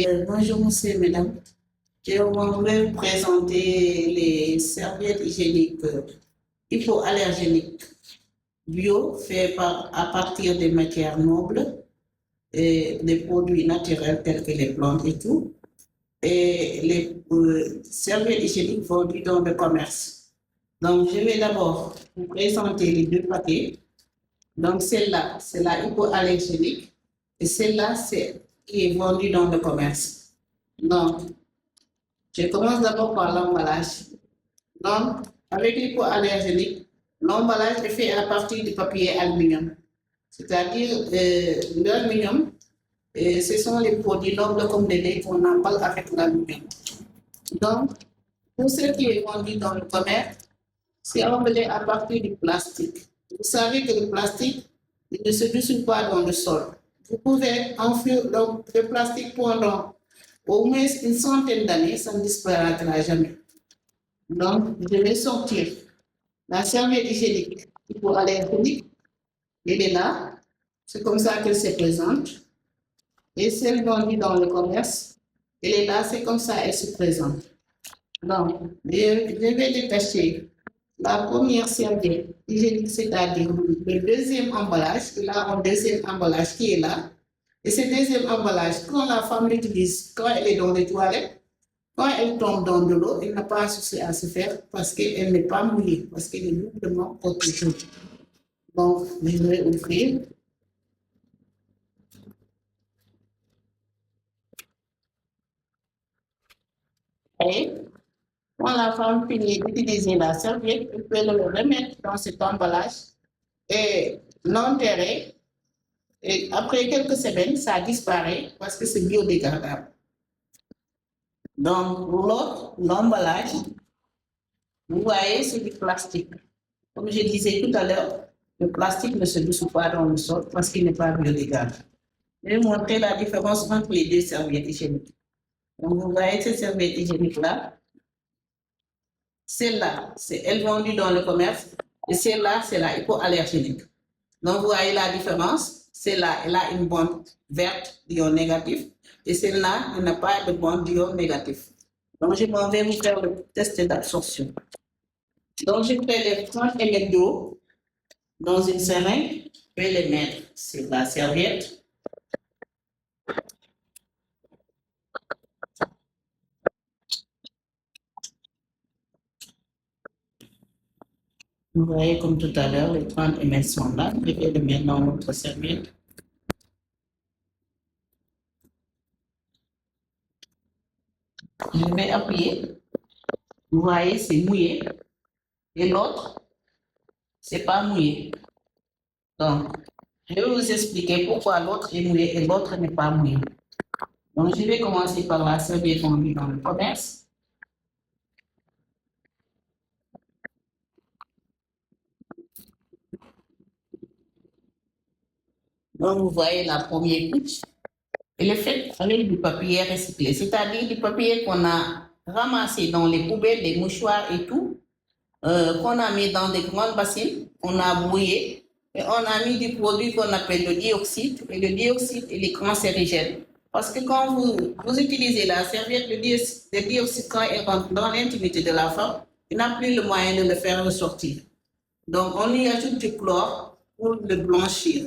Bonjour, monsieur, mesdames. Je voudrais vous présenter les serviettes hygiéniques hypoallergéniques bio, faites à partir des matières nobles et des produits naturels tels que les plantes et tout. Et les serviettes hygiéniques vendues dans le commerce. Donc, je vais d'abord vous présenter les deux paquets. Donc, celle-là, c'est la hypoallergénique et celle-là, c'est qui est vendue dans le commerce. Donc, je commence d'abord par l'emballage. Donc, avec l'hypoallergénique, l'emballage est fait à partir du papier aluminium. C'est-à-dire l'aluminium, ce sont les produits nobles comme le lait qu'on emballe avec l'aluminium. Donc, pour ce qui est vendu dans le commerce, c'est emballé à partir du plastique. Vous savez que le plastique, il ne se dissout pas dans le sol. Vous pouvez enfuir le plastique pendant au moins une centaine d'années, ça ne disparaîtra jamais. Donc, je vais sortir la serviette hygiénique hypoallergénique. Elle est là. C'est comme ça qu'elle se présente. Et celle vendue dans le commerce, elle est là, c'est comme ça qu'elle se présente. Donc, je vais détacher la première serviette hygiénique, c'est-à-dire le deuxième emballage. Il a un deuxième emballage qui est là. Et ce deuxième emballage, quand la femme l'utilise, quand elle est dans les toilettes, quand elle tombe dans de l'eau, elle n'a pas de souci à se faire parce qu'elle n'est pas mouillée, parce qu'elle est doublement protégée. Donc, je vais ouvrir. Et quand la femme finit d'utiliser la serviette, elle peut le remettre dans cet emballage et l'enterrer. Et après quelques semaines, ça disparaît parce que c'est biodégradable. Donc, l'autre, l'emballage, vous voyez, c'est du plastique. Comme je disais tout à l'heure, le plastique ne se dissout pas dans le sol parce qu'il n'est pas biodégradable. Je vais montrer la différence entre les deux serviettes hygiéniques. Donc, vous voyez cette serviette hygiénique-là. Celle-là, c'est elle vendue dans le commerce. Et celle-là, c'est la hypoallergénique. Donc, vous voyez la différence. Celle-là, elle a une bande verte d'ion négatif. Et celle-là, elle n'a pas de bande d'ion négatif. Donc, je m'en vais vous faire le test d'absorption. Donc, je prélève 30 ml d'eau dans une seringue. Je vais les mettre sur la serviette. Vous voyez comme tout à l'heure, les 30 ml sont là. Je vais les mettre dans notre serviette. Je vais appuyer. Vous voyez, c'est mouillé. Et l'autre, c'est pas mouillé. Donc, je vais vous expliquer pourquoi l'autre est mouillé et l'autre n'est pas mouillé. Donc, je vais commencer par la serviette vendue dans le commerce. Donc, vous voyez la première couche. Elle est faite avec du papier recyclé, c'est-à-dire du papier qu'on a ramassé dans les poubelles, les mouchoirs et tout, qu'on a mis dans des grandes bassines, on a brouillé et on a mis du produit qu'on appelle le dioxyde. Et le dioxyde, il est cancérigène. Parce que quand vous utilisez la serviette, le dioxyde, quand il rentre dans l'intimité de la femme, il n'a plus le moyen de le faire ressortir. Donc, on y ajoute du chlore pour le blanchir.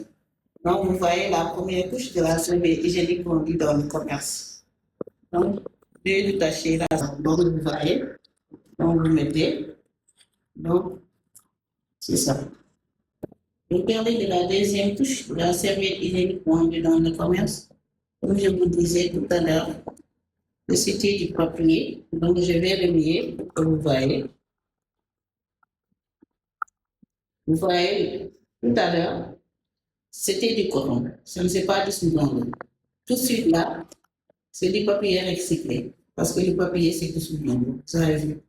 Donc, vous voyez la première couche de la serviette hygiénique vendue dans le commerce. Donc, je vais détacher là. Donc, vous voyez. Donc, vous mettez. Donc, c'est ça. Je vais parler de la deuxième couche de la serviette hygiénique vendue dans le commerce. Comme je vous disais tout à l'heure, c'était du papier. Donc, je vais remuer, comme vous voyez. Vous voyez, tout à l'heure, c'était du coton. Ça ne s'est pas dissous dans l'eau. Tout de suite là, c'est du papier recyclé. Parce que le papier, c'est dissous dans l'eau. Ça a vu.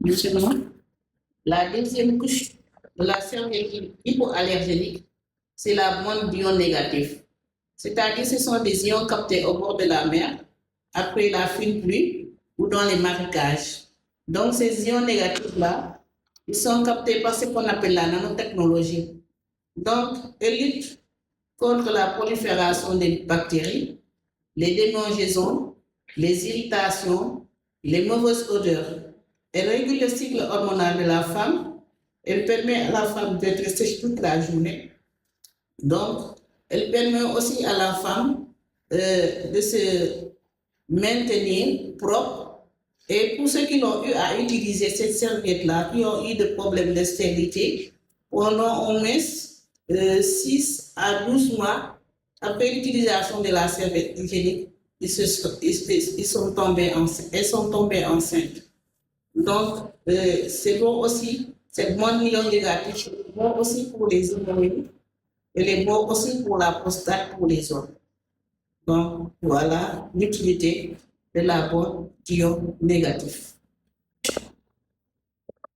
Maintenant, la deuxième couche de la serviette hypoallergénique, c'est la bande d'ion négatif. C'est-à-dire ce sont des ions captés au bord de la mer, après la fine pluie ou dans les marécages. Donc ces ions négatifs-là, ils sont captés par ce qu'on appelle la nanotechnologie. Donc, ils luttent contre la prolifération des bactéries, les démangeaisons, les irritations, les mauvaises odeurs. Elle régule le cycle hormonal de la femme. Elle permet à la femme d'être sèche toute la journée. Donc, elle permet aussi à la femme de se maintenir propre. Et pour ceux qui ont eu à utiliser cette serviette-là, qui ont eu des problèmes de stérilité, pendant au moins 6 à 12 mois, après l'utilisation de la serviette hygiénique, elles sont tombées enceintes. Donc, c'est bon aussi, cette bonne lion négative, c'est bon aussi pour les hommes. Elle est bon aussi pour la prostate pour les hommes. Donc, voilà l'utilité de la bonne ion négative.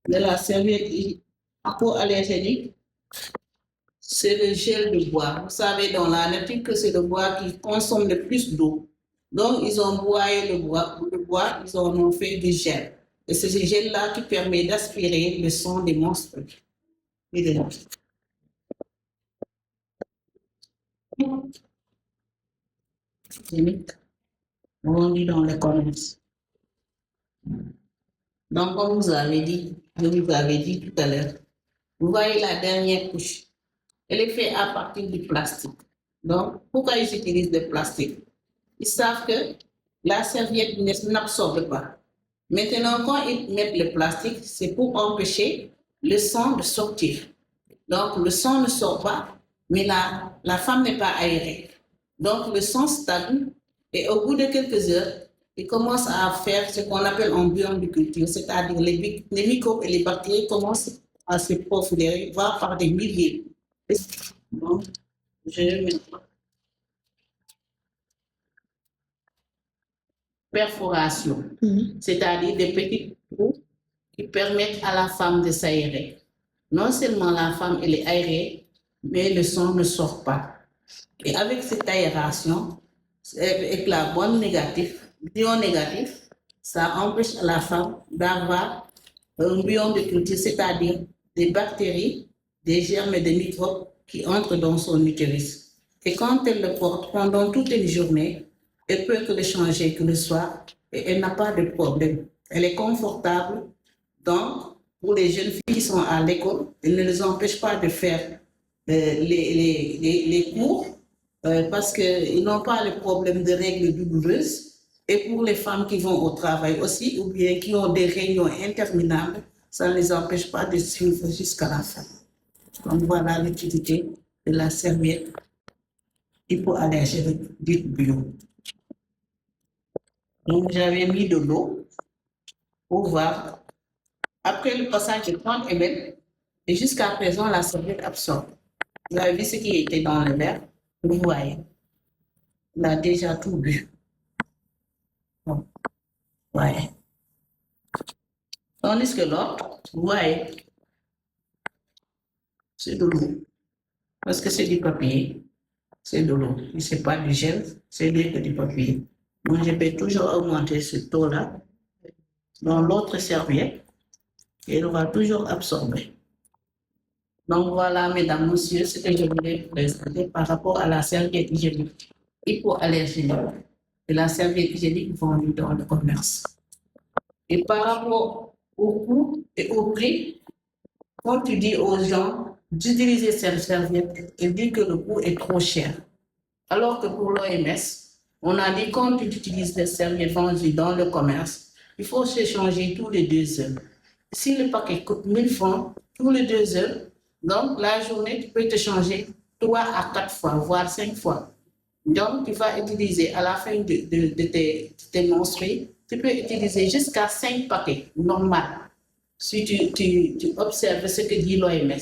De la serviette hypoallergénique, c'est le gel de bois. Vous savez dans la nature que c'est le bois qui consomme le plus d'eau. Donc, ils ont broyé le bois, ils en ont fait du gel. Et c'est ce gel-là qui permet d'aspirer le sang des monstres. On dit dans le commerce. Donc, comme vous avez dit, je vous avais dit tout à l'heure, vous voyez la dernière couche. Elle est faite à partir du plastique. Donc, pourquoi ils utilisent le plastique? Ils savent que la serviette n'absorbe pas. Maintenant, quand ils mettent le plastique, c'est pour empêcher le sang de sortir. Donc, le sang ne sort pas, mais la femme n'est pas aérée. Donc, le sang stagne et au bout de quelques heures, il commence à faire ce qu'on appelle un biome de culture, c'est-à-dire les microbes et les bactéries commencent à se profiler, voire par des milliers. Donc, je vais mettre perforation, c'est-à-dire des petits trous qui permettent à la femme de s'aérer. Non seulement la femme elle est aérée, mais le sang ne sort pas. Et avec cette aération, avec la bonne ion négatif, ça empêche la femme d'avoir un biome de culture, c'est-à-dire des bactéries, des germes et des microbes qui entrent dans son utérus. Et quand elle le porte pendant toute une journée, elle peut que le changer que le soir et elle n'a pas de problème. Elle est confortable. Donc, pour les jeunes filles qui sont à l'école, elle ne les empêche pas de faire les cours parce qu'ils n'ont pas le problème de règles douloureuses. Et pour les femmes qui vont au travail aussi, ou bien qui ont des réunions interminables, ça ne les empêche pas de suivre jusqu'à la fin. Donc voilà l'utilité de la serviette hypoallergénique dite bio. Donc j'avais mis de l'eau pour voir. Après le passage de 30 ml, et jusqu'à présent, la serviette absorbe. Vous avez vu ce qui était dans le verre? Vous voyez. Il a déjà tout bu. Bon. Ouais. Tandis que l'autre, vous voyez, c'est de l'eau. Parce que c'est du papier, c'est de l'eau. Et ce n'est pas du gel, c'est que du papier. Donc, je peux toujours augmenter ce taux-là dans l'autre serviette et elle va toujours absorber. Donc, voilà, mesdames, messieurs, ce que je voulais vous présenter par rapport à la serviette hygiénique hypoallergénique et la serviette hygiénique vendue dans le commerce. Et par rapport au coût et au prix, quand tu dis aux gens d'utiliser cette serviette, ils disent que le coût est trop cher. Alors que pour l'OMS, on a dit quand tu utilises des serviettes vendues dans le commerce, il faut se changer tous les 2 heures. Si le paquet coûte 1000 francs, tous les 2 heures, donc la journée, tu peux te changer 3 à 4 fois, voire 5 fois. Donc, tu vas utiliser à la fin de tes menstrues, tu peux utiliser jusqu'à 5 paquets, normal, si tu observes ce que dit l'OMS.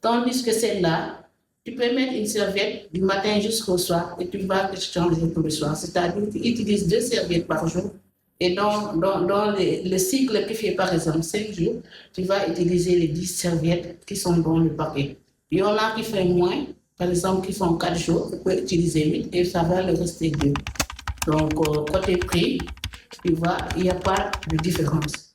Tandis que celle-là, tu peux mettre une serviette du matin jusqu'au soir et tu vas te changer tout le soir. C'est-à-dire que tu utilises 2 serviettes par jour. Et dans le cycle qui fait par exemple 5 jours, tu vas utiliser les 10 serviettes qui sont dans le paquet. Il y en a qui font moins, par exemple qui font 4 jours, tu peux utiliser 8 et ça va le rester 2. Donc côté prix, tu vois, il n'y a pas de différence.